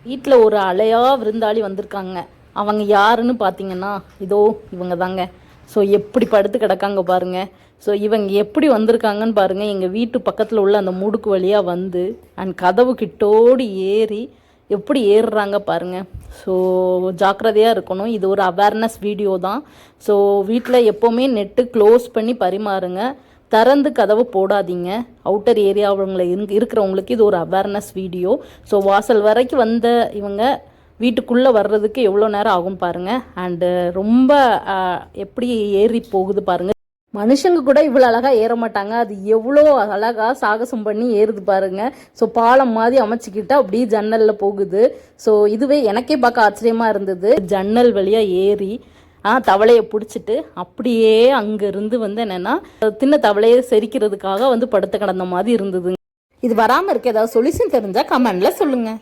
வீட்டில் ஒரு அலையா விருந்தாளி வந்திருக்காங்க. அவங்க யாருன்னு பார்த்தீங்கன்னா இதோ இவங்க தாங்க. ஸோ எப்படி படுத்து கிடக்காங்க பாருங்கள். ஸோ இவங்க எப்படி வந்திருக்காங்கன்னு பாருங்கள். எங்கள் வீட்டு பக்கத்தில் உள்ள அந்த முடுக்கு வழியாக வந்து அண்ட் கதவு கிட்டோடு ஏறி எப்படி ஏறுறாங்க பாருங்கள். ஸோ ஜாக்கிரதையாக இருக்கணும். இது ஒரு அவேர்னஸ் வீடியோ தான். ஸோ வீட்டில் எப்போவுமே நெட்டு க்ளோஸ் பண்ணி பரிமாறுங்க. திறந்து கதவு போடாதீங்க. அவுட்டர் ஏரியாவுங்களை இருக்கிறவங்களுக்கு இது ஒரு அவேர்னஸ் வீடியோ. ஸோ வாசல் வரைக்கும் வந்த இவங்க வீட்டுக்குள்ளே வர்றதுக்கு எவ்வளோ நேரம் ஆகும் பாருங்கள். அண்டு ரொம்ப எப்படி ஏறி போகுது பாருங்கள். மனுஷங்க கூட இவ்வளோ அழகாக ஏற மாட்டாங்க. அது எவ்வளோ அழகாக சாகசம் பண்ணி ஏறுது பாருங்கள். ஸோ பாலம் மாதிரி அமைச்சிக்கிட்டு அப்படியே ஜன்னலில் போகுது. ஸோ இதுவே எனக்கே பார்க்க ஆச்சரியமாக இருந்தது. ஜன்னல் வழியாக ஏறி தவளையை பிடிச்சிட்டு அப்படியே அங்கேருந்து வந்து என்னென்னா தின்ன தவளையை செரிக்கிறதுக்காக வந்து படுத்து கிடந்த மாதிரி இருந்தது. இது வராமல் இருக்க ஏதாவது சொல்யூஷன் தெரிஞ்சால் கமெண்டில் சொல்லுங்கள்.